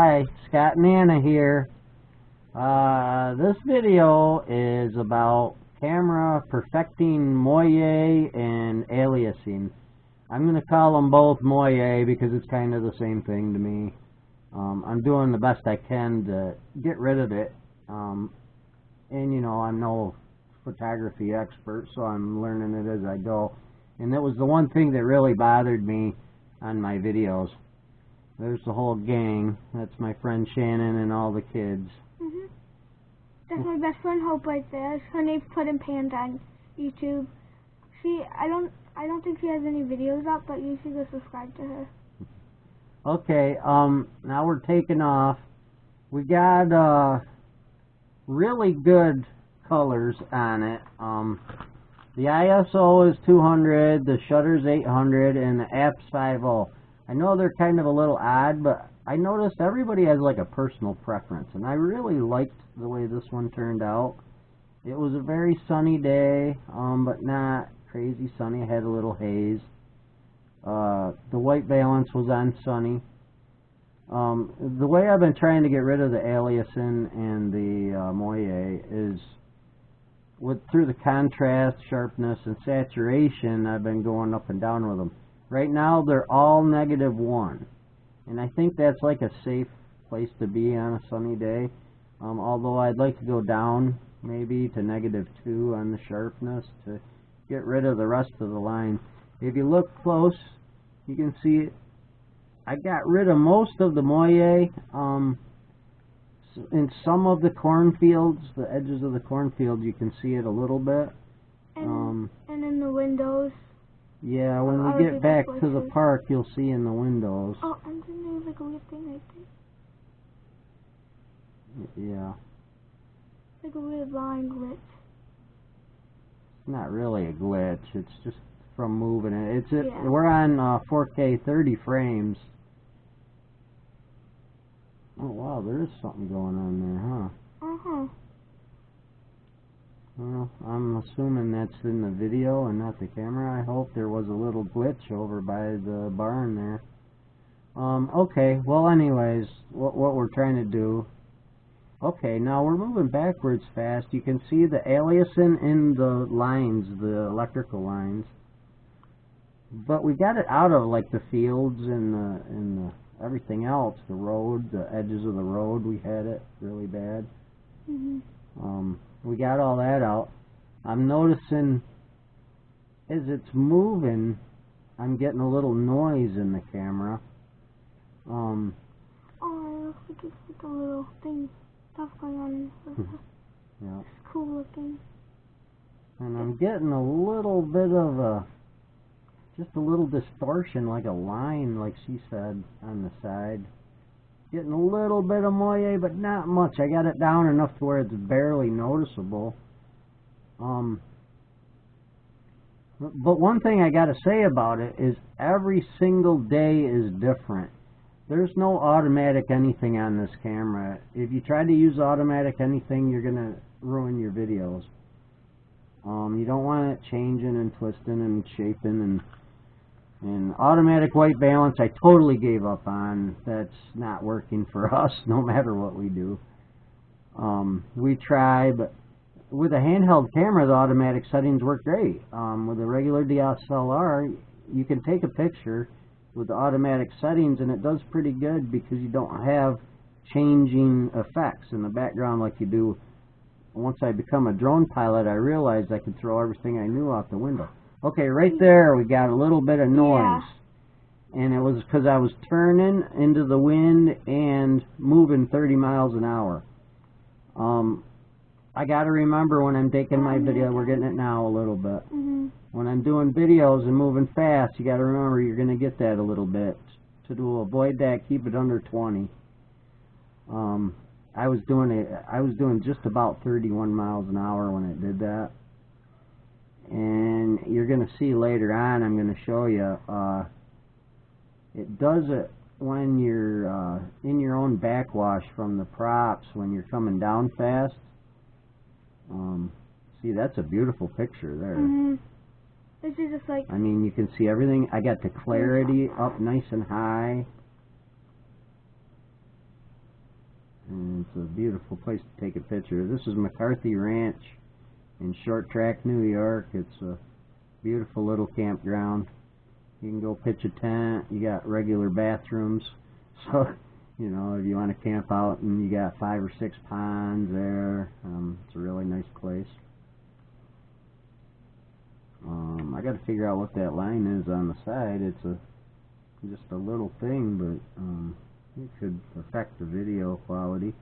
Hi, Scott and Anna here. This video is about camera perfecting moire and aliasing. I'm going to call them both moire because it's kind of the same thing to me. I'm doing the best I can to get rid of it. And you know, I'm no photography expert, so I'm learning it as I go. And that was the one thing that really bothered me on my videos. There's the whole gang. That's my friend Shannon and all the kids. That's my best friend Hope right there. Her name's Puddin' Panda on YouTube. I don't think she has any videos up, but you should go subscribe to her. Okay, now we're taking off. We got really good colors on it. The ISO is 200, the shutter's 800, and the app's 50. I know they're kind of a little odd, but I noticed everybody has like a personal preference, and I really liked the way this one turned out. It was a very sunny day, but not crazy sunny. It had a little haze. The white balance was on sunny. The way I've been trying to get rid of the aliasing and the moire is through the contrast, sharpness, and saturation. I've been going up and down with them. Right now they're all -1, and I think that's like a safe place to be on a sunny day. Although I'd like to go down maybe to -2 on the sharpness to get rid of the rest of the line. If you look close, you can see I got rid of most of the moire. In some of the cornfields, the edges of the cornfield, you can see it a little bit. And in the windows. Yeah, when we get back to the park, you'll see in the windows. Oh, and then there's like a weird thing right there. Yeah. Like a weird line glitch. It's not really a glitch. It's just from moving it. Yeah. We're on 4K 30 frames. Oh wow, there is something going on there, huh? Well, I'm assuming that's in the video and not the camera. I hope there was a little glitch over by the barn there. Okay, well anyways, what we're trying to do. Okay, now we're moving backwards fast. You can see the aliasing in the lines, the electrical lines. But we got it out of like the fields and the everything else, the road, the edges of the road, we had it really bad. We got all that out. I'm noticing as it's moving, I'm getting a little noise in the camera. Oh, it looks like it's like a little thing, stuff going on. Yeah. It's cool looking. And I'm getting a little bit of just a little distortion, like a line, like she said, on the side. Getting a little bit of moire, but not much. I got it down enough to where it's barely noticeable. But one thing I got to say about it is every single day is different. There's no automatic anything on this camera. If you try to use automatic anything, you're going to ruin your videos. You don't want it changing and twisting and shaping and automatic white balance I totally gave up on. That's not working for us no matter what we do. We try, but with a handheld camera the automatic settings work great. With a regular DSLR you can take a picture with the automatic settings and it does pretty good because you don't have changing effects in the background like you do. Once I become a drone pilot I realized I could throw everything I knew out the window. Okay, right there we got a little bit of noise. Yeah. And it was because I was turning into the wind and moving 30 miles an hour. I got to remember when I'm taking my video, we're getting it now a little bit. When I'm doing videos and moving fast, you got to remember you're going to get that a little bit. To avoid that, keep it under 20. I was doing just about 31 miles an hour when it did that. And you're going to see later on, I'm going to show you, it does it when you're in your own backwash from the props when you're coming down fast. See, that's a beautiful picture there. This is just like... I mean, you can see everything. I got the clarity up nice and high. and it's a beautiful place to take a picture. This is McCarthy Ranch in Short Tract, New York. It's a beautiful little campground. You can go pitch a tent. You got regular bathrooms, so you know, if you want to camp out, and you got 5 or 6 ponds there. It's a really nice place. I got to figure out what that line is on the side. It's just a little thing, but it could affect the video quality.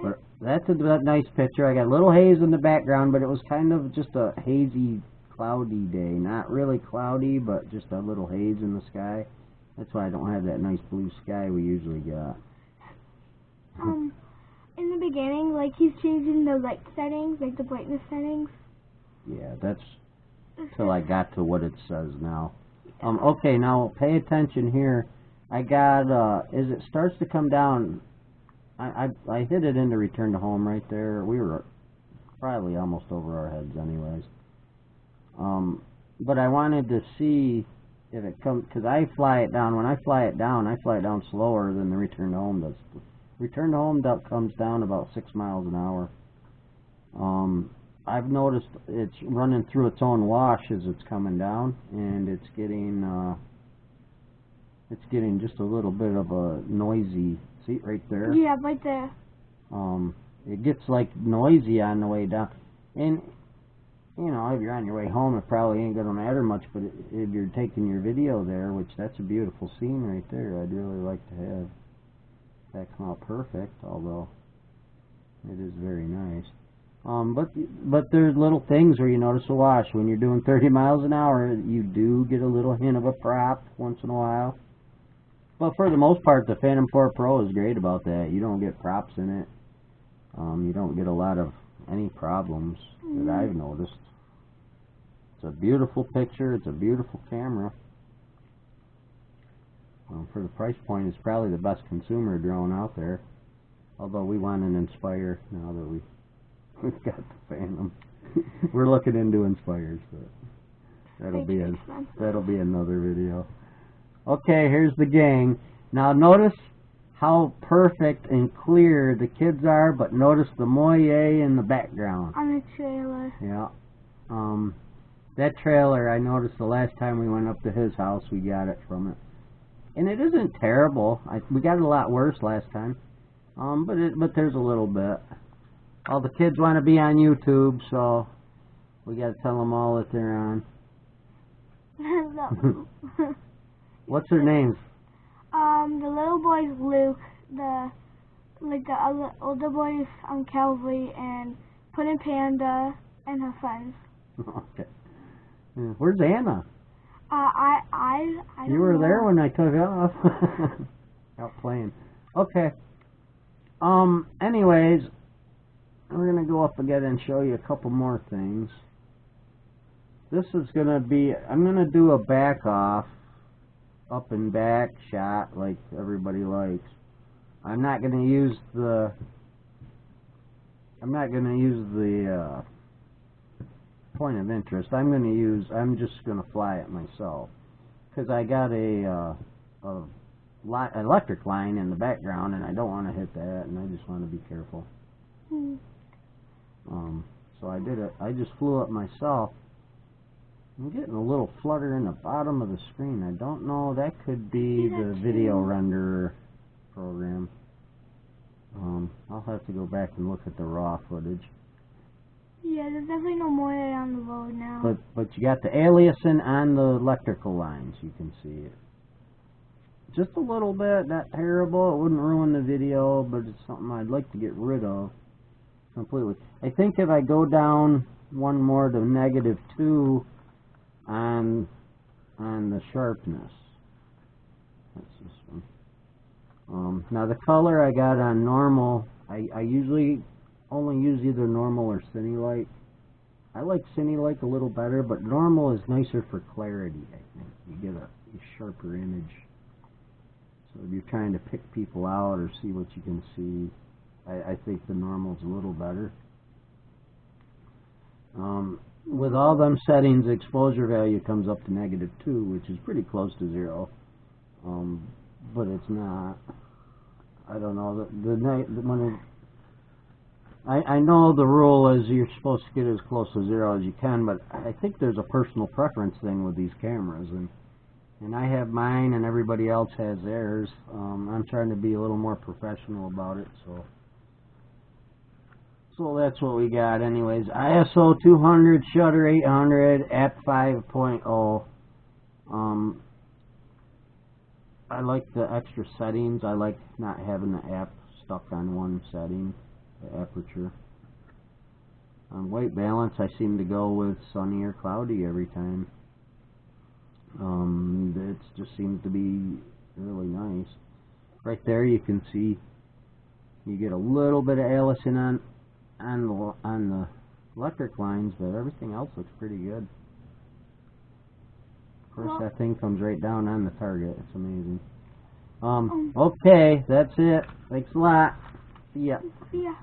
But that's a nice picture. I got a little haze in the background, but it was kind of just a hazy, cloudy day. Not really cloudy, but just a little haze in the sky. That's why I don't have that nice blue sky we usually got. In the beginning, like, he's changing the light settings, like the brightness settings. Yeah, that's till I got to what it says now. Okay, now pay attention here. I got, as it starts to come down, I hit it into return to home right there. We were probably almost over our heads anyways. But I wanted to see if it comes, because I fly it down. When I fly it down slower than the return to home does. Return to home comes down about 6 miles an hour. I've noticed it's running through its own wash as it's coming down, and it's getting just a little bit of a noisy. See right there? Yeah, right there. It gets like noisy on the way down, and you know, if you're on your way home, it probably ain't gonna matter much. But if you're taking your video there, which that's a beautiful scene right there, I'd really like to have that come out perfect. Although it is very nice. But there's little things where you notice a wash. When you're doing 30 miles an hour, you do get a little hint of a prop once in a while. But for the most part, the Phantom 4 Pro is great about that. You don't get props in it. You don't get a lot of any problems that I've noticed. It's a beautiful picture. It's a beautiful camera. For the price point, it's probably the best consumer drone out there. Although we want an Inspire now that we've got the Phantom. We're looking into Inspires, but that'll be another video. Okay, here's the gang. Now notice how perfect and clear the kids are, but notice the moire in the background. On the trailer. Yeah. That trailer, I noticed the last time we went up to his house, we got it from it. And it isn't terrible. We got it a lot worse last time. But there's a little bit. All the kids want to be on YouTube, so we got to tell them all that they're on. What's their names? The little boy's Luke. The other older boy's Calvary, and Puddin' Panda and her friends. Okay. Yeah. Where's Anna? I You were there when I took off. Out playing. Okay. Anyways, we're gonna go up again and show you a couple more things. This is gonna be, I'm gonna do a back off, up and back shot like everybody likes. I'm not gonna use the point of interest. I'm just gonna fly it myself, because I got a electric line in the background, and I don't want to hit that, and I just want to be careful. So I did it. I just flew it myself. I'm getting a little flutter in the bottom of the screen. I don't know. That could be the video renderer program. I'll have to go back and look at the raw footage. Yeah, there's definitely no more on the road now. But you got the aliasing on the electrical lines. You can see it. Just a little bit, not terrible. It wouldn't ruin the video, but it's something I'd like to get rid of completely. I think if I go down one more to -2 on the sharpness. That's this one. Now the color I got on normal. I usually only use either normal or Cinelight. I like Cinelight a little better, but normal is nicer for clarity, I think. You get a sharper image. So if you're trying to pick people out or see what you can see, I think the normal's a little better. With all them settings, exposure value comes up to -2, which is pretty close to 0. But it's not. I don't know. I know the rule is you're supposed to get as close to 0 as you can, but I think there's a personal preference thing with these cameras, and I have mine, and everybody else has theirs. I'm trying to be a little more professional about it, so that's what we got. Anyways, ISO 200, shutter 800, app 5.0. I like the extra settings. I like not having the app stuck on one setting, the aperture. On white balance, I seem to go with sunny or cloudy every time. It just seems to be really nice. Right there, you can see you get a little bit of aliasing on the electric lines, but everything else looks pretty good. Of course, that thing comes right down on the target. It's amazing. Okay, that's it. Thanks a lot. See ya. See ya.